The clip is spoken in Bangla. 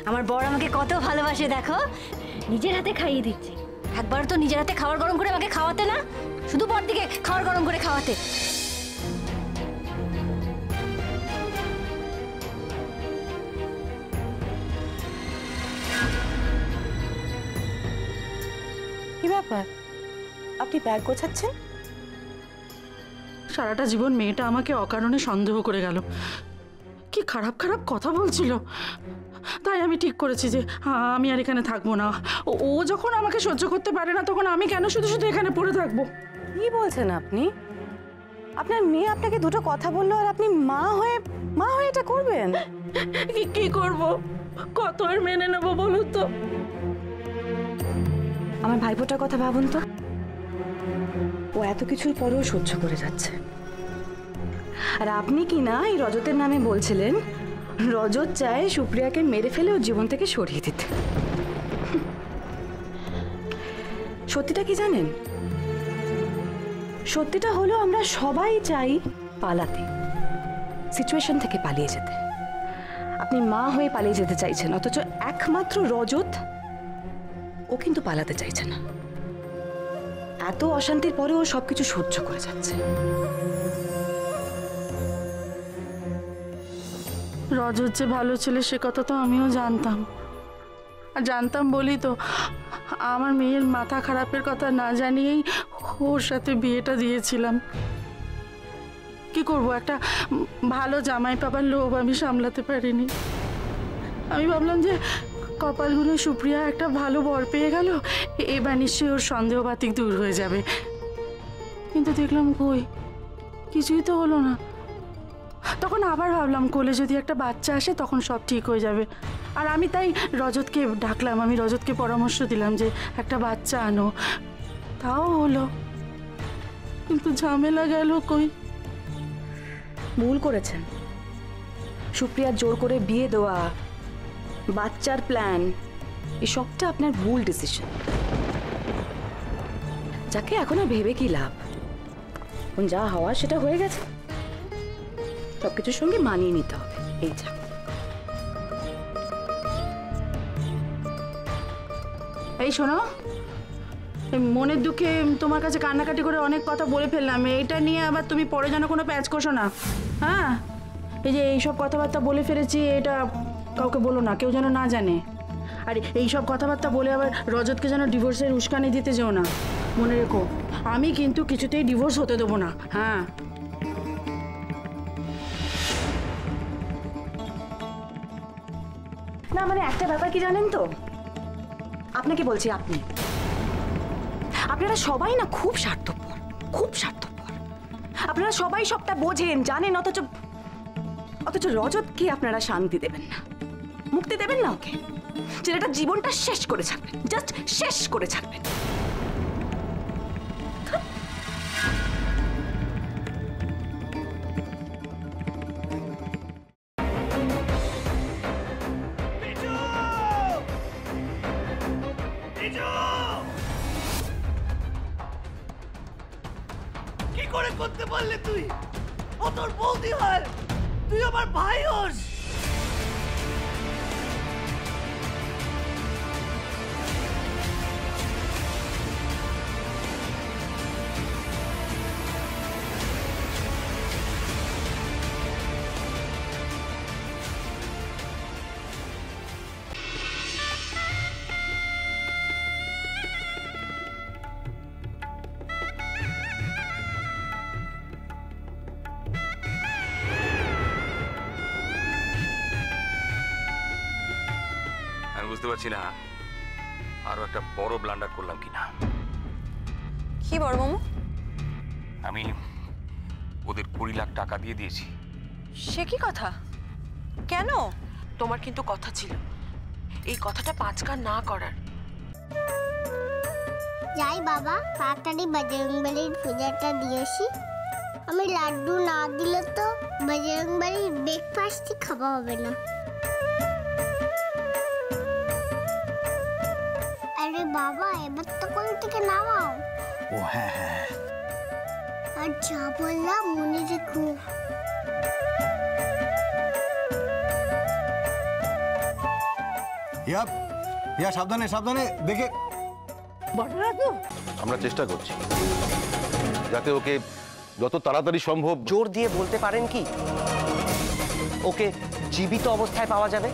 আমার বর আমাকে কত ভালোবাসে দেখো, নিজের হাতে খাইয়ে দিচ্ছে। একবার তো নিজের হাতে খাবার গরম করে আমাকে খাওয়াতে না, শুধু বর দিকে খাবার গরম করে খাওয়াতে। কি ব্যাপার, আপনি ব্যাগ গোছাচ্ছেন? সারাটা জীবন মেয়েটা আমাকে অকারণে সন্দেহ করে গেল, কি খারাপ খারাপ কথা বলছিল। তাই আমি ঠিক করেছি যে আমি আর এখানে থাকবো না। ও যখন আমাকে সহ্য করতে পারে না, তখন আমি কেন শুধু শুধু এখানে পড়ে থাকবো? কি বলছেন আপনি? আপনার মেয়ে আপনাকে দুটো কথা বললো আর আপনি মা হয়ে এটা করবেন? কি করব, কত আর মেনে নেবো বলো তো? আমার ভাইপোটার কথা ভাবুন তো, ও এত কিছুর পরেও সহ্য করে যাচ্ছে। আর আপনি কি না এই রজতের নামে বলছিলেন রজত চায় সুপ্রিয়াকে মেরে ফেলে ওর জীবন থেকে সরিয়ে দিতে। সত্যিটা কি জানেন? সত্যিটা হলো আমরা সবাই চাই পালাতে, সিচুয়েশন থেকে পালিয়ে যেতে। আপনি মা হয়ে পালিয়ে যেতে চাইছেন, অথচ একমাত্র রজত ও কিন্তু পালাতে চাইছে না। এত অশান্তির পরেও সবকিছু সহ্য করে যাচ্ছে। রজত যে ভালো ছেলে সে কথা তো আমিও জানতাম, আর জানতাম বলি তো আমার মেয়ের মাথা খারাপের কথা না জানিয়েই ওর সাথে বিয়েটা দিয়েছিলাম। কি করব, একটা ভালো জামাই পাবার লোভ আমি সামলাতে পারিনি। আমি ভাবলাম যে কপালগুলো সুপ্রিয়া একটা ভালো বর পেয়ে গেল, এবার নিশ্চয়ই ওর সন্দেহবাতিক দূর হয়ে যাবে। কিন্তু দেখলাম কই, কিছুই তো হলো না। তখন আবার ভাবলাম কোলে যদি একটা বাচ্চা আসে তখন সব ঠিক হয়ে যাবে। আর আমি তাই রজতকে ডাকলাম, আমি রজতকে পরামর্শ দিলাম যে একটা বাচ্চা আনো। তাও হলো, কিন্তু ঝামেলা গেল কই। ভুল করেছেন। সুপ্রিয়ার জোর করে বিয়ে দেওয়া, বাচ্চার প্ল্যান, এই সবটা আপনার ভুল ডিসিশন। যাকে এখন আর ভেবে কি লাভ, এখন যা হওয়া সেটা হয়ে গেছে, সবকিছুর সঙ্গে মানিয়ে নিতে হবে। এই যা এই শোনো, মনের দুঃখে তোমার কাছে কান্নাকাটি করে অনেক কথা বলে ফেললাম, এটা নিয়ে আবার তুমি পরে যেন কোনো প্যাচ কষো না। হ্যাঁ, এই যে এইসব কথাবার্তা বলে ফেলেছি এটা কাউকে বলো না, কেউ যেন না জানে। আর এইসব কথাবার্তা বলে আবার রজতকে যেন ডিভোর্সের উস্কানি দিতে যেও না, মনে রেখো। আমি কিন্তু কিছুতেই ডিভোর্স হতে দেবো না। হ্যাঁ, না মানে একটা ব্যাপার কি জানেন তো, আপনাকে বলছি, আপনারা সবাই না খুব স্বার্থপর, খুব স্বার্থপর। আপনারা সবাই সবটা বোঝেন, জানেন, অথচ রজতকে আপনারা শান্তি দেবেন না, মুক্তি দেবেন না। ওকে ছেলেটা জীবনটা শেষ করে ছাড়বেন, জাস্ট শেষ করে ছাড়বেন। কি করে করতে পারলে তুই? ও তোর বৌদি হয়, তুই আমার ভাই হোস। বুঝতে পারছি না আরো একটা বড় ব্লান্ডার করলাম কিনা। কি বড় মামু? আমি ওদের 20 লাখ টাকা দিয়ে দিয়েছি। সে কি কথা? কেন? তোমার কিন্তু কথা ছিল এই কথাটা 5 কান না করার। যাই বাবা, তাড়াতাড়ি বজরংবলীর পূজাটা দিয়েছি। আমি লাড্ডু না দিলে তো বজরংবলীর ব্রেকফাস্টই খাওয়া হবে না। আরে বাবা, এবার তো কোল থেকে নামাও। ও হ্যাঁ হ্যাঁ, আর যা বললাম মনে রেখো। ইয়া ইয়া সাবধানে সাবধানে দেখে। আমরা চেষ্টা করছি যাতে ওকে যত তাড়াতাড়ি সম্ভব। জোর দিয়ে বলতে পারেন কি ওকে জীবিত অবস্থায় পাওয়া যাবে?